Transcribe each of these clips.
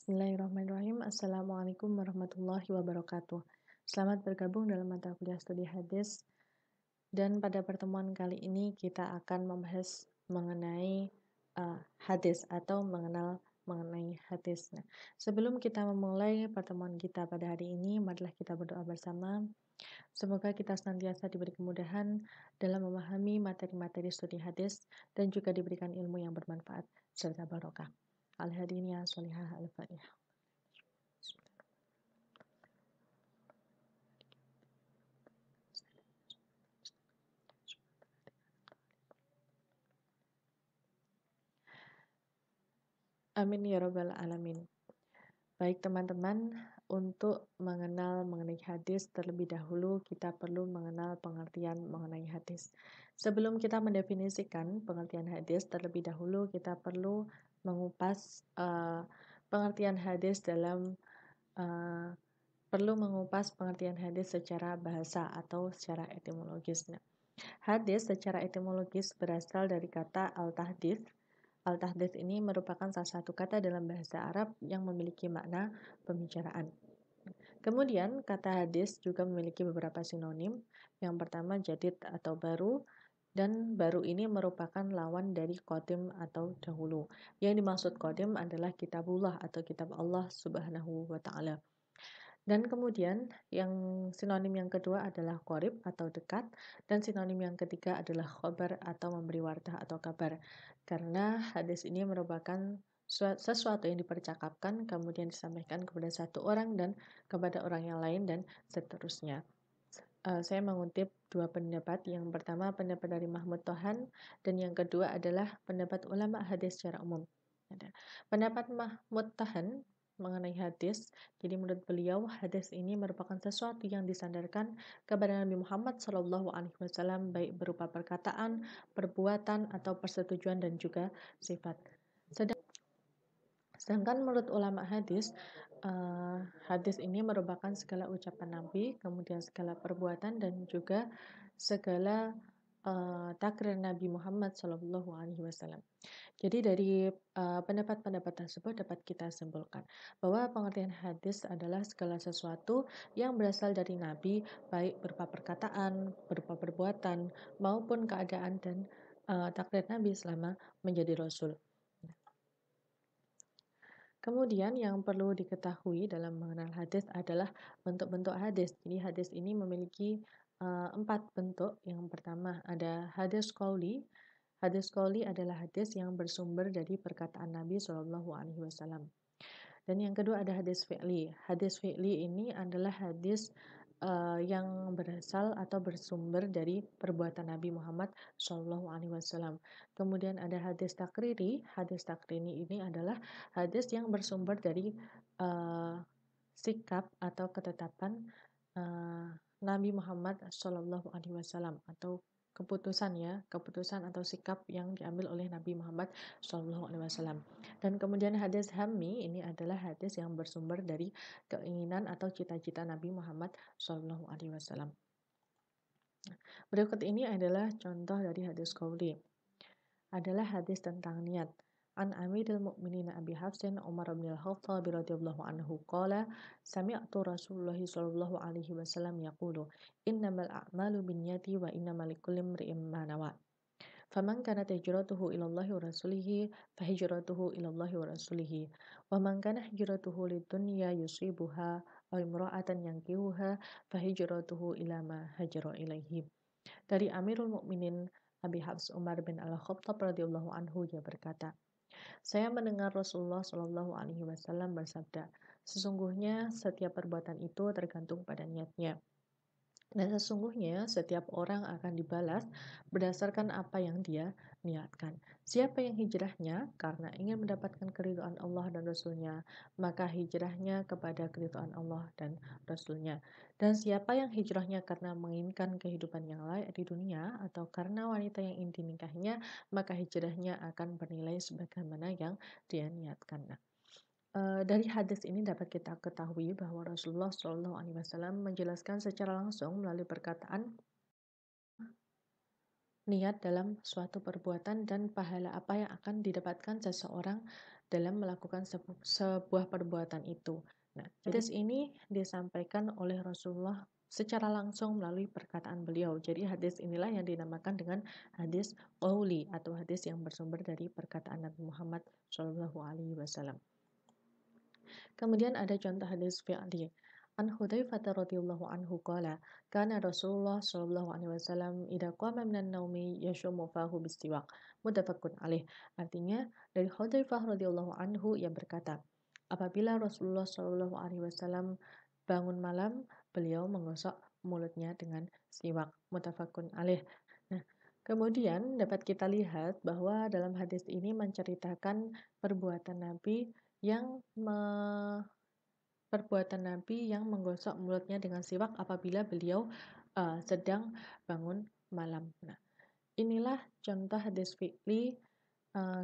Bismillahirrahmanirrahim. Assalamualaikum warahmatullahi wabarakatuh. Selamat bergabung dalam mata kuliah studi hadis. Dan pada pertemuan kali ini kita akan membahas mengenai hadis atau mengenai hadis. Nah, sebelum kita memulai pertemuan kita pada hari ini, marilah kita berdoa bersama. Semoga kita senantiasa diberi kemudahan dalam memahami materi-materi studi hadis dan juga diberikan ilmu yang bermanfaat serta barokah. Al-Hadiniyah Sholihah Al-Fatihah. Amin ya rabbal alamin. Baik teman-teman, untuk mengenal mengenai hadis terlebih dahulu kita perlu mengenal pengertian mengenai hadis. Sebelum kita mendefinisikan pengertian hadis terlebih dahulu kita perlu mengupas pengertian hadis perlu mengupas pengertian hadis secara bahasa atau secara etimologis. Nah, hadis secara etimologis berasal dari kata al-tahdits. Al-tahdits ini merupakan salah satu kata dalam bahasa Arab yang memiliki makna pembicaraan. Kemudian, kata hadis juga memiliki beberapa sinonim. Yang pertama jadid atau baru, dan baru ini merupakan lawan dari qadim atau dahulu. Yang dimaksud qadim adalah kitabullah atau kitab Allah Subhanahu wa taala. Dan kemudian yang sinonim yang kedua adalah qorib atau dekat, dan sinonim yang ketiga adalah khobar atau memberi warta atau kabar. Karena hadis ini merupakan sesuatu yang dipercakapkan kemudian disampaikan kepada satu orang dan kepada orang yang lain dan seterusnya. Saya mengutip dua pendapat. Yang pertama pendapat dari Mahmud Tohan dan yang kedua adalah pendapat ulama hadis secara umum. Pendapat Mahmud Tohan mengenai hadis, jadi menurut beliau hadis ini merupakan sesuatu yang disandarkan kepada Nabi Muhammad SAW baik berupa perkataan, perbuatan atau persetujuan dan juga sifat. Sedangkan menurut ulama hadis, hadis ini merupakan segala ucapan Nabi, kemudian segala perbuatan dan juga segala takrir Nabi Muhammad SAW. Jadi dari pendapat-pendapat tersebut dapat kita simpulkan bahwa pengertian hadis adalah segala sesuatu yang berasal dari Nabi, baik berupa perkataan, berupa perbuatan, maupun keadaan dan takdir Nabi selama menjadi Rasul. Kemudian yang perlu diketahui dalam mengenal hadis adalah bentuk-bentuk hadis. Jadi hadis ini memiliki 4 bentuk. Yang pertama ada hadis qauli. Hadis qauli adalah hadis yang bersumber dari perkataan Nabi SAW. Dan yang kedua ada hadis fi'li. Hadis fi'li ini adalah hadis yang berasal atau bersumber dari perbuatan Nabi Muhammad SAW. Kemudian ada hadis takriri. Hadis takriri ini adalah hadis yang bersumber dari sikap atau ketetapan Nabi Muhammad SAW atau keputusan atau sikap yang diambil oleh Nabi Muhammad SAW. Dan kemudian hadis hammi ini adalah hadis yang bersumber dari keinginan atau cita-cita Nabi Muhammad SAW. Berikut ini adalah contoh dari hadis qauli. Adalah hadis tentang niat. An Amiril Mukminin Abi Hafsin Umar bin Al-Khattab radhiyallahu anhu qala sami'tu Rasulullah sallallahu alaihi wasallam yaqulu innamal a'malu binniyati wa innamal likulli imri'in ma nawa. Faman kanat hijratuhu ila Allah wa rasulihi fahijratuhu ila Allah wa rasulihi wa man kana hijratuhu lidunya yusibuha aw imra'atan yankihuha fahijratuhu ila ma hajara ilaihi. Dari Amirul Mukminin Abi Hafs Umar bin Al-Khattab radhiyallahu anhu, dia berkata, saya mendengar Rasulullah Shallallahu alaihi wasallam bersabda, sesungguhnya setiap perbuatan itu tergantung pada niatnya. Dan sesungguhnya setiap orang akan dibalas berdasarkan apa yang dia niatkan. Siapa yang hijrahnya karena ingin mendapatkan keridhaan Allah dan Rasulnya, maka hijrahnya kepada keridhaan Allah dan Rasulnya. Dan siapa yang hijrahnya karena menginginkan kehidupan yang layak di dunia atau karena wanita yang ingin dinikahinya, maka hijrahnya akan bernilai sebagaimana yang dia niatkan. Dari hadis ini dapat kita ketahui bahwa Rasulullah SAW menjelaskan secara langsung melalui perkataan niat dalam suatu perbuatan dan pahala apa yang akan didapatkan seseorang dalam melakukan sebuah perbuatan itu. Nah, hadis ini disampaikan oleh Rasulullah secara langsung melalui perkataan beliau. Jadi hadis inilah yang dinamakan dengan hadis qauli atau hadis yang bersumber dari perkataan Nabi Muhammad SAW. Kemudian ada contoh hadis fi'li. An Hudzaifah radhiyallahu anhu qala, kana Rasulullah sallallahu alaihi wasallam idza qama minan naumi yashummu fahu bistiwak. Muttafaqun alaih. Artinya dari Hudzaifah radhiyallahu anhu yang berkata, apabila Rasulullah sallallahu alaihi wasallam bangun malam, beliau menggosok mulutnya dengan siwak. Muttafaqun alaih. Nah, kemudian dapat kita lihat bahwa dalam hadis ini menceritakan perbuatan Nabi yang menggosok mulutnya dengan siwak apabila beliau sedang bangun malam. Nah, inilah contoh hadis fi'li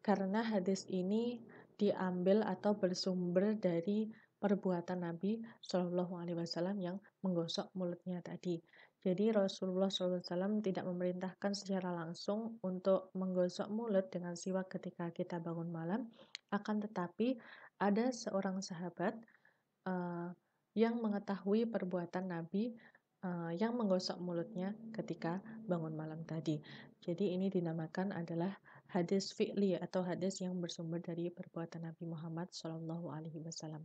karena hadis ini diambil atau bersumber dari perbuatan Nabi Shallallahu Alaihi Wasallam yang menggosok mulutnya tadi. Jadi Rasulullah SAW tidak memerintahkan secara langsung untuk menggosok mulut dengan siwak ketika kita bangun malam, akan tetapi ada seorang sahabat yang mengetahui perbuatan Nabi yang menggosok mulutnya ketika bangun malam tadi. Jadi ini dinamakan adalah hadis fi'li atau hadis yang bersumber dari perbuatan Nabi Muhammad SAW.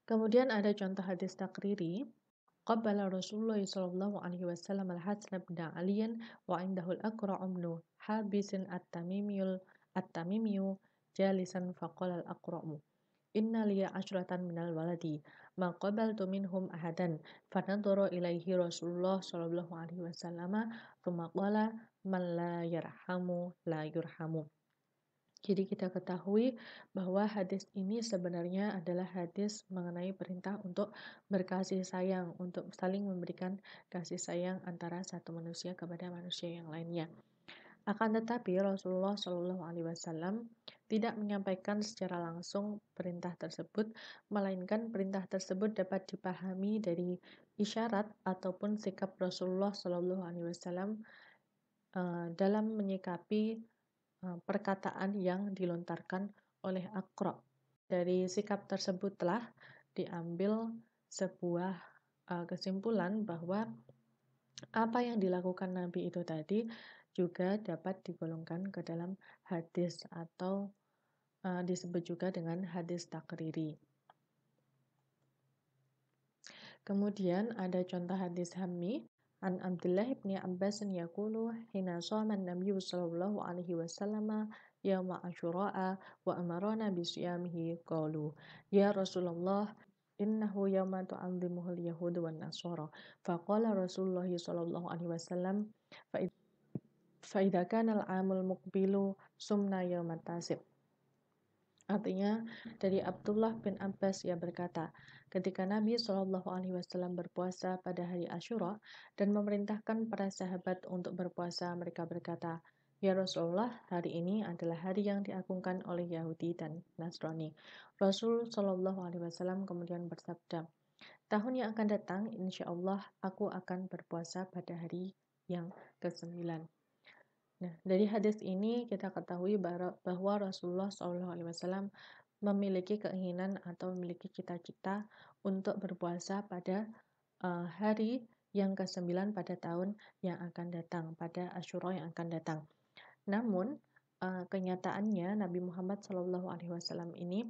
Kemudian ada contoh hadis takriri. Qabbala Rasulullah sallallahu alaihi wasallam al-Hasan bin Ali wa indahu al-Aqra' ibn Habisin at-Tamimiyu jalisan faqala al-Aqra'u inna liya asyratan minal waladi ma qabaltu minhum ahadan fanadhara ilaihi Rasulullah sallallahu alaihi wasallam thumma qala man la yarhamu la yurhamu. Jadi kita ketahui bahwa hadis ini sebenarnya adalah hadis mengenai perintah untuk berkasih sayang, untuk saling memberikan kasih sayang antara satu manusia kepada manusia yang lainnya. Akan tetapi Rasulullah Shallallahu Alaihi Wasallam tidak menyampaikan secara langsung perintah tersebut, melainkan perintah tersebut dapat dipahami dari isyarat ataupun sikap Rasulullah Shallallahu Alaihi Wasallam dalam menyikapi perkataan yang dilontarkan oleh Aqra'. Dari sikap tersebut telah diambil sebuah kesimpulan bahwa apa yang dilakukan Nabi itu tadi juga dapat digolongkan ke dalam hadis atau disebut juga dengan hadis takriri. Kemudian ada contoh hadis hammi. An Abdullah bin Abbas yaqulu hina shama an-nabiy sallallahu alaihi wasallam yauma asyura wa amarna bi siyamihi qalu ya Rasulullah innahu yauma tu'azzimuhu al-yahud wan nasara faqala Rasulullah sallallahu alaihi wasallam fa idza kana al-amul muqbilu sumna yauma tasib. Artinya dari Abdullah bin Abbas ia berkata, ketika Nabi Shallallahu Alaihi Wasallam berpuasa pada hari Asyura dan memerintahkan para sahabat untuk berpuasa, mereka berkata, ya Rasulullah, hari ini adalah hari yang diagungkan oleh Yahudi dan Nasrani. Rasul Shallallahu Alaihi Wasallam kemudian bersabda, tahun yang akan datang, insya Allah aku akan berpuasa pada hari yang ke-9. Nah, dari hadis ini kita ketahui bahwa Rasulullah SAW memiliki keinginan atau memiliki cita-cita untuk berpuasa pada hari yang ke-9 pada tahun yang akan datang, pada Asyura yang akan datang. Namun, kenyataannya Nabi Muhammad SAW ini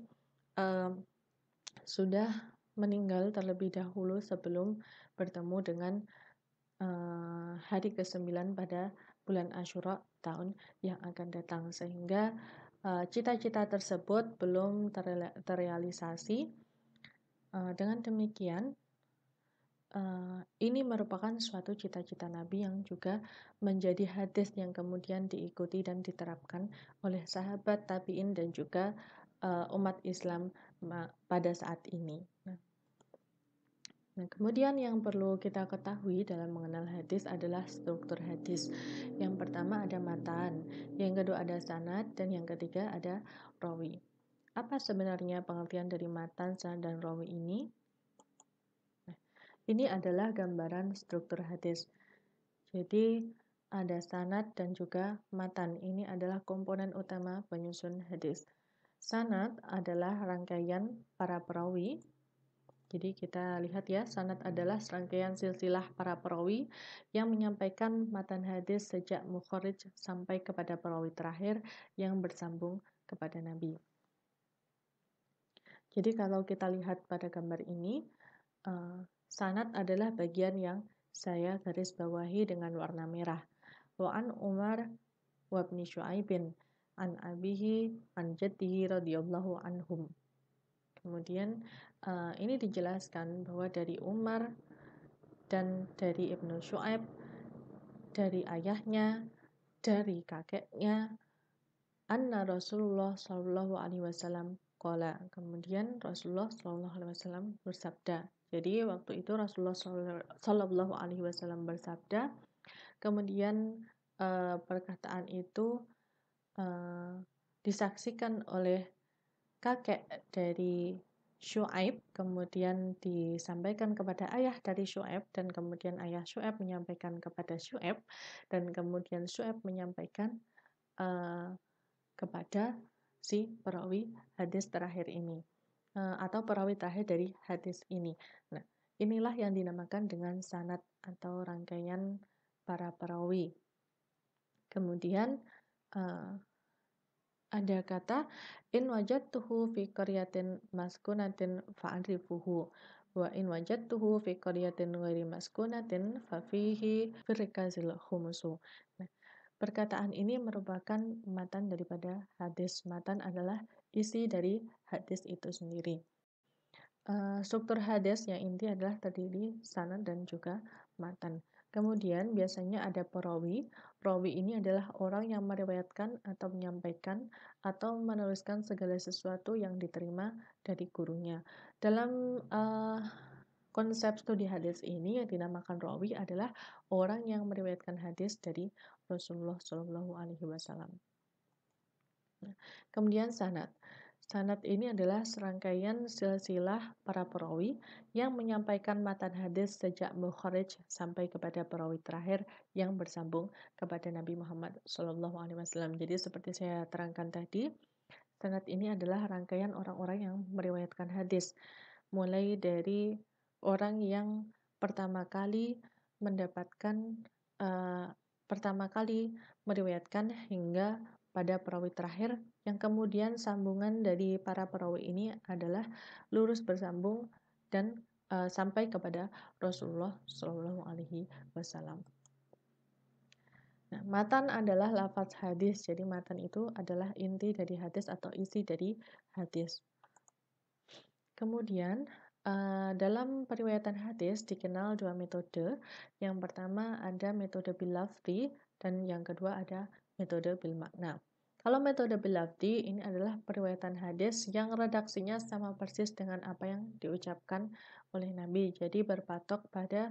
sudah meninggal terlebih dahulu sebelum bertemu dengan hari ke-9 pada bulan Asyura tahun yang akan datang, sehingga cita-cita tersebut belum terrealisasi. Dengan demikian ini merupakan suatu cita-cita Nabi yang juga menjadi hadis yang kemudian diikuti dan diterapkan oleh sahabat tabi'in dan juga umat Islam pada saat ini. Nah, kemudian yang perlu kita ketahui dalam mengenal hadis adalah struktur hadis. Yang pertama ada matan, yang kedua ada sanad, dan yang ketiga ada rawi. Apa sebenarnya pengertian dari matan, sanad, dan rawi ini? Nah, ini adalah gambaran struktur hadis. Jadi ada sanad dan juga matan. Ini adalah komponen utama penyusun hadis. Sanad adalah rangkaian para perawi. Jadi kita lihat ya, sanad adalah serangkaian silsilah para perawi yang menyampaikan matan hadis sejak mukharij sampai kepada perawi terakhir yang bersambung kepada Nabi. Jadi kalau kita lihat pada gambar ini, sanad adalah bagian yang saya garis bawahi dengan warna merah. Wa an Umar wa ibn Syu'aibin an abihi an jaddihi radhiyallahu anhum. Kemudian ini dijelaskan bahwa dari Umar dan dari Ibnu Syu'aib, dari ayahnya, dari kakeknya, anna Rasulullah sallallahu alaihi wasallam qala. Kemudian Rasulullah sallallahu alaihi wasallam bersabda. Jadi waktu itu Rasulullah sallallahu alaihi wasallam bersabda, kemudian perkataan itu disaksikan oleh kakek dari Syu'aib, kemudian disampaikan kepada ayah dari Syu'aib, dan kemudian ayah Syu'aib menyampaikan kepada Syu'aib, dan kemudian Syu'aib menyampaikan kepada si perawi hadis terakhir ini, atau perawi terakhir dari hadis ini. Nah, inilah yang dinamakan dengan sanad atau rangkaian para perawi. Kemudian ada kata in wajadtuhu fi qaryatin maskunatin fa'rifuhu wa in wajadtuhu fi qaryatin ghairi maskunatin fa fihi firqazil khumusu. Nah, perkataan ini merupakan matan daripada hadis. Matan adalah isi dari hadis itu sendiri. Struktur hadis yang inti adalah terdiri sanad dan juga matan. Kemudian biasanya ada perawi. Perawi ini adalah orang yang meriwayatkan atau menyampaikan atau menuliskan segala sesuatu yang diterima dari gurunya. Dalam konsep studi hadis ini yang dinamakan rawi adalah orang yang meriwayatkan hadis dari Rasulullah Shallallahu Alaihi Wasallam. Kemudian sanad. Sanad ini adalah serangkaian silsilah para perawi yang menyampaikan matan hadis sejak mukharij sampai kepada perawi terakhir yang bersambung kepada Nabi Muhammad SAW. Jadi seperti saya terangkan tadi, sanad ini adalah rangkaian orang-orang yang meriwayatkan hadis, mulai dari orang yang pertama kali mendapatkan, pertama kali meriwayatkan hingga pada perawi terakhir, yang kemudian sambungan dari para perawi ini adalah lurus bersambung dan sampai kepada Rasulullah Shallallahu Alaihi Wasallam. Nah, matan adalah lafaz hadis. Jadi matan itu adalah inti dari hadis atau isi dari hadis. Kemudian dalam periwayatan hadis dikenal dua metode. Yang pertama ada metode bil lafzi dan yang kedua ada metode bil makna. Kalau metode bil lafzi ini adalah periwayatan hadis yang redaksinya sama persis dengan apa yang diucapkan oleh Nabi. Jadi berpatok pada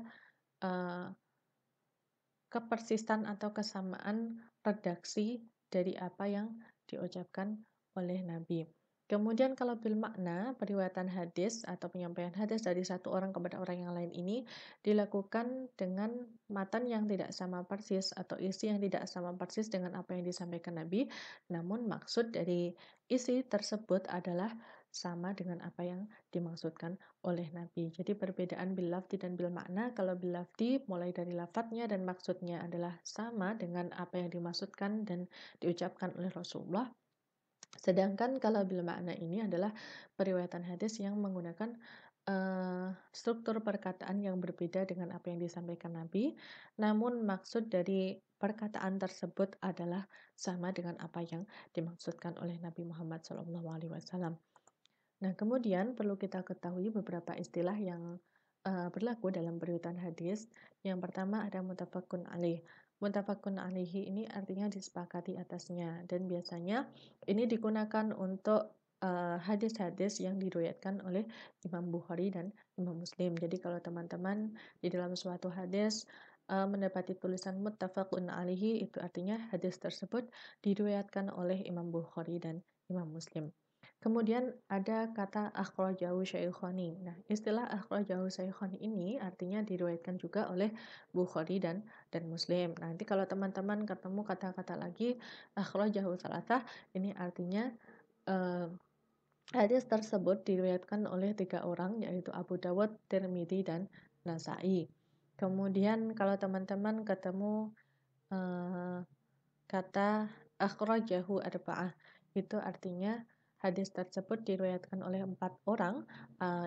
kepersisan atau kesamaan redaksi dari apa yang diucapkan oleh Nabi. Kemudian kalau bil makna, periwayatan hadis atau penyampaian hadis dari satu orang kepada orang yang lain ini dilakukan dengan matan yang tidak sama persis atau isi yang tidak sama persis dengan apa yang disampaikan Nabi, namun maksud dari isi tersebut adalah sama dengan apa yang dimaksudkan oleh Nabi. Jadi perbedaan bil lafzi dan bil makna, kalau bil lafzi mulai dari lafadznya dan maksudnya adalah sama dengan apa yang dimaksudkan dan diucapkan oleh Rasulullah. Sedangkan kalau bil makna ini adalah periwayatan hadis yang menggunakan struktur perkataan yang berbeda dengan apa yang disampaikan Nabi, namun maksud dari perkataan tersebut adalah sama dengan apa yang dimaksudkan oleh Nabi Muhammad SAW. Nah, kemudian perlu kita ketahui beberapa istilah yang berlaku dalam periwayatan hadis. Yang pertama ada muttafaqun alaih. Muttafaqun alaihi ini artinya disepakati atasnya, dan biasanya ini digunakan untuk hadis-hadis yang diriwayatkan oleh Imam Bukhari dan Imam Muslim. Jadi kalau teman-teman di dalam suatu hadis mendapati tulisan muttafaqun alaihi, itu artinya hadis tersebut diriwayatkan oleh Imam Bukhari dan Imam Muslim. Kemudian ada kata akhrajahu syaikhani. Nah, istilah akhrajahu syaikhani ini artinya diriwayatkan juga oleh Bukhari dan Muslim. Nanti kalau teman-teman ketemu kata-kata lagi akhrajahu salatah, ini artinya eee, hadis tersebut diriwayatkan oleh 3 orang, yaitu Abu Dawud, Tirmidzi, dan Nasa'i. Kemudian kalau teman-teman ketemu kata akhrajahu arba'ah, itu artinya hadis tersebut diriwayatkan oleh 4 orang,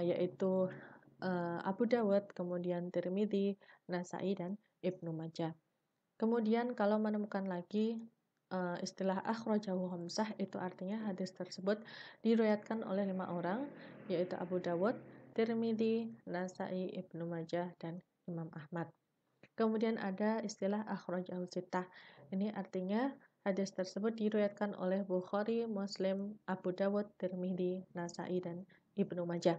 yaitu Abu Dawud, kemudian Tirmidzi, Nasa'i, dan Ibnu Majah. Kemudian kalau menemukan lagi istilah akhrajahu khamsah, itu artinya hadis tersebut diriwayatkan oleh 5 orang, yaitu Abu Dawud, Tirmidzi, Nasa'i, Ibnu Majah, dan Imam Ahmad. Kemudian ada istilah akhrajahu sittah. Ini artinya hadis tersebut diriwayatkan oleh Bukhari, Muslim, Abu Dawud, Tirmidzi, Nasa'i, dan Ibnu Majah.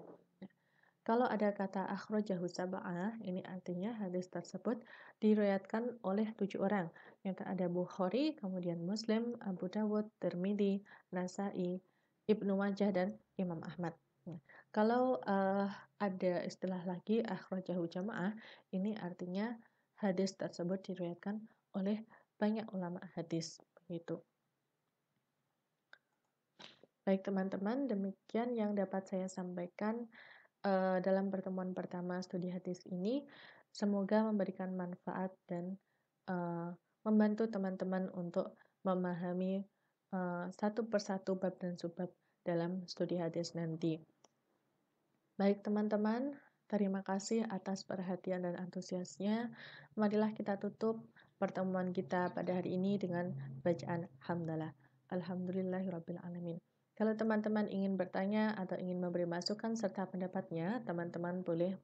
Kalau ada kata akhrajahu sab'ah, ini artinya hadis tersebut diriwayatkan oleh 7 orang. Yang ada Bukhari, kemudian Muslim, Abu Dawud, Tirmidzi, Nasa'i, Ibnu Majah, dan Imam Ahmad. Nah, kalau ada istilah lagi akhrajahu jamaah, ini artinya hadis tersebut diriwayatkan oleh banyak ulama hadis. Begitu. Baik teman-teman, demikian yang dapat saya sampaikan dalam pertemuan pertama studi hadis ini. Semoga memberikan manfaat dan membantu teman-teman untuk memahami satu persatu bab dan subbab dalam studi hadis nanti. Baik teman-teman, terima kasih atas perhatian dan antusiasnya. Marilah kita tutup pertemuan kita pada hari ini dengan bacaan hamdalah. Alhamdulillahirrabbilalamin. Kalau teman-teman ingin bertanya atau ingin memberi masukan serta pendapatnya, teman-teman boleh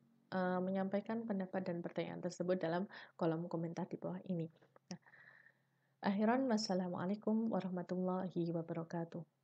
menyampaikan pendapat dan pertanyaan tersebut dalam kolom komentar di bawah ini. Nah, akhiran, wassalamualaikum warahmatullahi wabarakatuh.